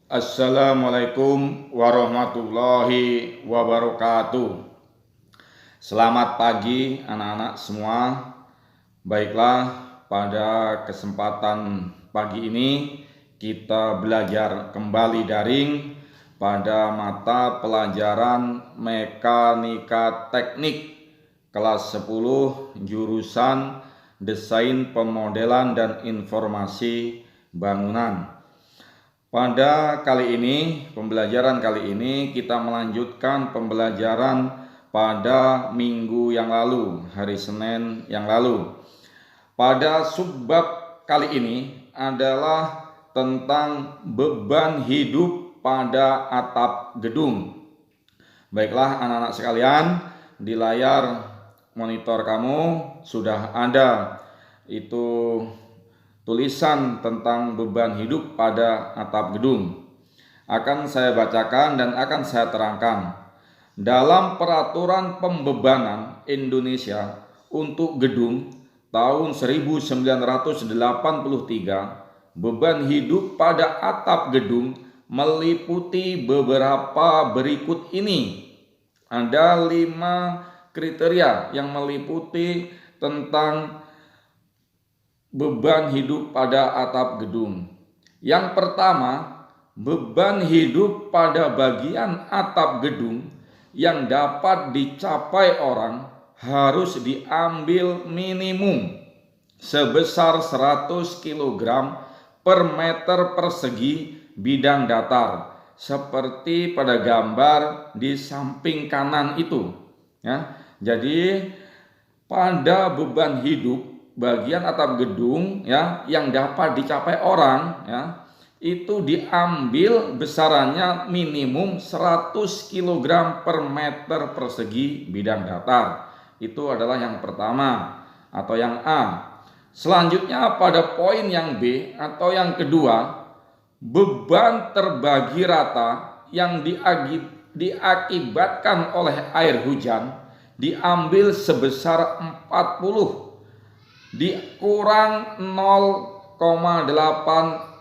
Assalamualaikum warahmatullahi wabarakatuh. Selamat pagi anak-anak semua. Baiklah, pada kesempatan pagi ini kita belajar kembali daring pada mata pelajaran Mekanika Teknik kelas 10 jurusan Desain Pemodelan dan Informasi Bangunan. Pada kali ini, pembelajaran kali ini kita melanjutkan pembelajaran pada minggu yang lalu, hari Senin yang lalu. Pada subbab kali ini adalah tentang beban hidup pada atap gedung. Baiklah anak-anak sekalian, di layar monitor kamu sudah ada itu tulisan tentang beban hidup pada atap gedung. Akan saya bacakan dan akan saya terangkan. Dalam peraturan pembebanan Indonesia untuk gedung tahun 1983, beban hidup pada atap gedung meliputi beberapa berikut ini. Ada 5 kriteria yang meliputi tentang beban hidup pada atap gedung. Yang pertama, beban hidup pada bagian atap gedung yang dapat dicapai orang harus diambil minimum sebesar 100 kg per meter persegi bidang datar, seperti pada gambar di samping kanan itu. Ya, jadi pada beban hidup bagian atap gedung ya yang dapat dicapai orang ya itu diambil besarannya minimum 100 kg per meter persegi bidang datar. Itu adalah yang pertama atau yang A. Selanjutnya pada poin yang B atau yang kedua, beban terbagi rata yang diakibatkan oleh air hujan diambil sebesar 40 dikurang 0,8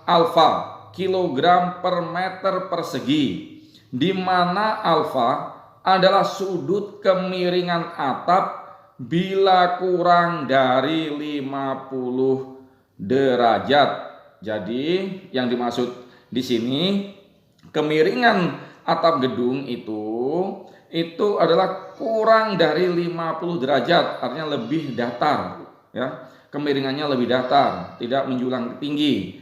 alfa kilogram per meter persegi, di mana alfa adalah sudut kemiringan atap bila kurang dari 50 derajat. Jadi yang dimaksud di sini kemiringan atap gedung itu adalah kurang dari 50 derajat, artinya lebih datar. Ya, kemiringannya lebih datar, tidak menjulang tinggi,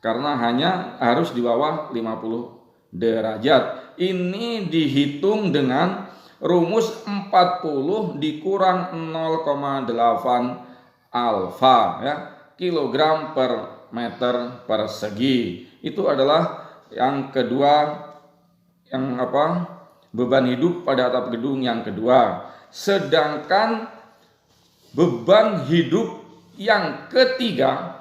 karena hanya harus di bawah 50 derajat. Ini dihitung dengan rumus 40 dikurang 0,8 alfa ya, kilogram per meter persegi. Itu adalah yang kedua, beban hidup pada atap gedung yang kedua. Sedangkan beban hidup yang ketiga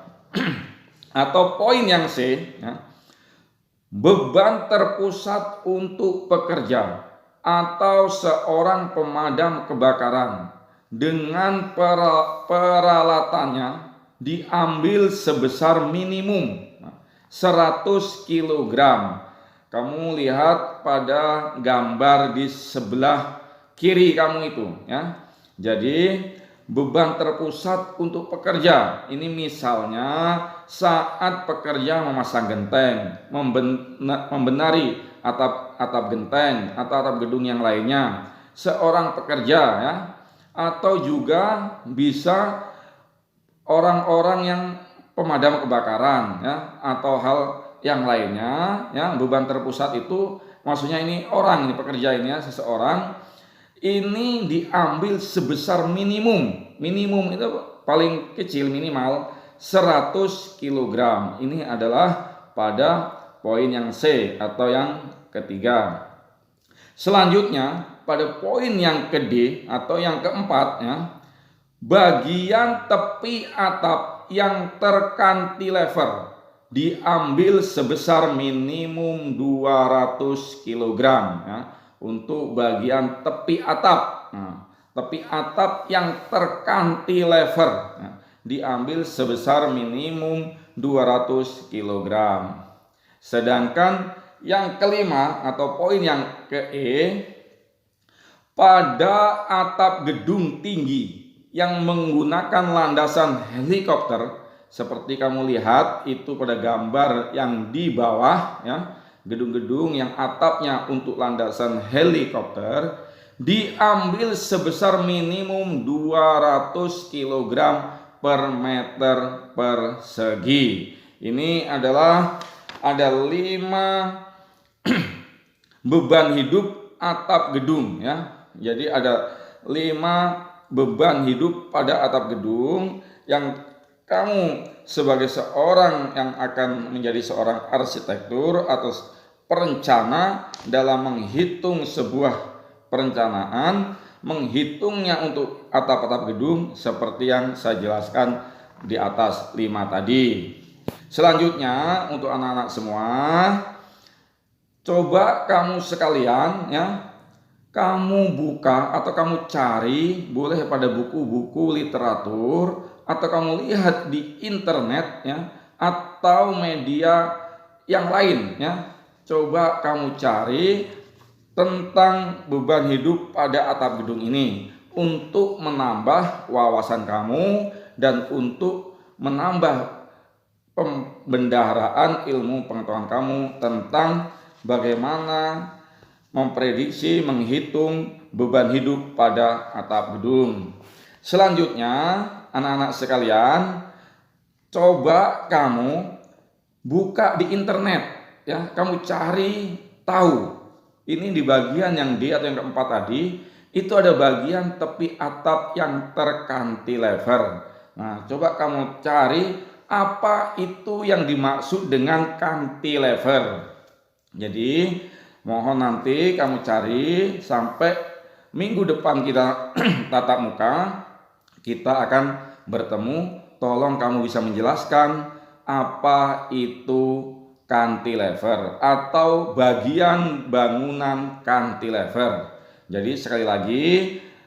atau poin yang C ya, beban terpusat untuk pekerja atau seorang pemadam kebakaran dengan peralatannya diambil sebesar minimum 100 kg. Kamu lihat pada gambar di sebelah kiri kamu itu ya. Jadi beban terpusat untuk pekerja ini misalnya saat pekerja memasang genteng, membenari atap genteng atau atap gedung yang lainnya, seorang pekerja ya, atau juga bisa orang-orang yang pemadam kebakaran ya, atau hal yang lainnya ya. Beban terpusat itu maksudnya ini orang, ini pekerja ini ya, seseorang ini diambil sebesar minimum itu paling kecil minimal 100 kg. Ini adalah pada poin yang C atau yang ketiga. Selanjutnya pada poin yang ke D atau yang keempat ya, bagian tepi atap yang terkantilever diambil sebesar minimum 200 kg ya, untuk bagian tepi atap. Tepi atap yang terkantilever diambil sebesar minimum 200 kg. Sedangkan Yang kelima atau poin yang ke E, pada atap gedung tinggi yang menggunakan landasan helikopter, seperti kamu lihat itu pada gambar yang di bawah ya, gedung-gedung yang atapnya untuk landasan helikopter, diambil sebesar minimum 200 kg per meter persegi. Ini adalah ada 5 beban hidup atap gedung ya. Jadi ada 5 beban hidup pada atap gedung yang kamu sebagai seorang yang akan menjadi seorang arsitektur atau perencana dalam menghitung sebuah perencanaan, menghitungnya untuk atap-atap gedung seperti yang saya jelaskan di atas 5 tadi. Selanjutnya untuk anak-anak semua, coba kamu sekalian ya, kamu buka atau kamu cari, boleh pada buku-buku literatur atau kamu lihat di internet ya, atau media yang lain ya. Coba kamu cari tentang beban hidup pada atap gedung ini untuk menambah wawasan kamu dan untuk menambah pembendaharaan ilmu pengetahuan kamu tentang bagaimana memprediksi, menghitung beban hidup pada atap gedung. Selanjutnya, anak-anak sekalian, coba kamu buka di internet ya, kamu cari tahu. Ini di bagian yang D atau yang keempat tadi, itu ada bagian tepi atap yang terkantilever. Nah, coba kamu cari apa itu yang dimaksud dengan cantilever. Jadi mohon nanti kamu cari sampai minggu depan kita tatap muka, kita akan bertemu. Tolong kamu bisa menjelaskan apa itu cantilever atau bagian bangunan cantilever. Jadi sekali lagi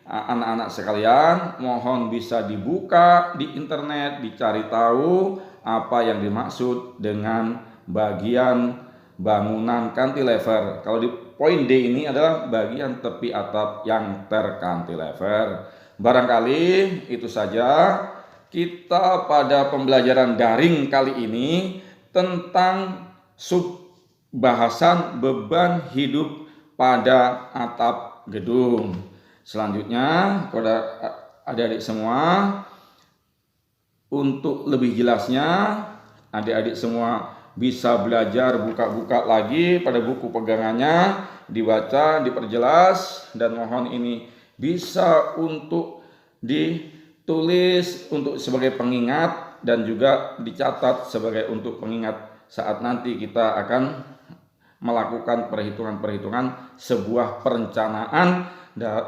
anak-anak sekalian, mohon bisa dibuka di internet, dicari tahu apa yang dimaksud dengan bagian bangunan cantilever. Kalau di poin D ini adalah bagian tepi atap yang tercantilever. Barangkali itu saja kita pada pembelajaran daring kali ini tentang bahasan beban hidup pada atap gedung. Selanjutnya kepada adik-adik semua, untuk lebih jelasnya adik-adik semua bisa belajar buka-buka lagi pada buku pegangannya, dibaca, diperjelas, dan mohon ini bisa untuk ditulis untuk sebagai pengingat dan juga dicatat sebagai untuk pengingat saat nanti kita akan melakukan perhitungan-perhitungan sebuah perencanaan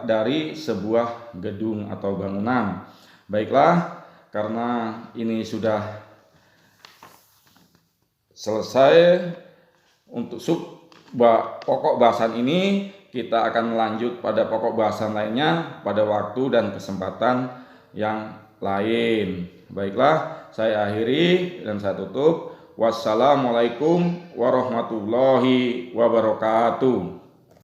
dari sebuah gedung atau bangunan. Baiklah, karena ini sudah selesai untuk pokok bahasan ini, kita akan lanjut pada pokok bahasan lainnya pada waktu dan kesempatan yang lain. Baiklah, saya akhiri dan saya tutup. Wassalamualaikum warahmatullahi wabarakatuh.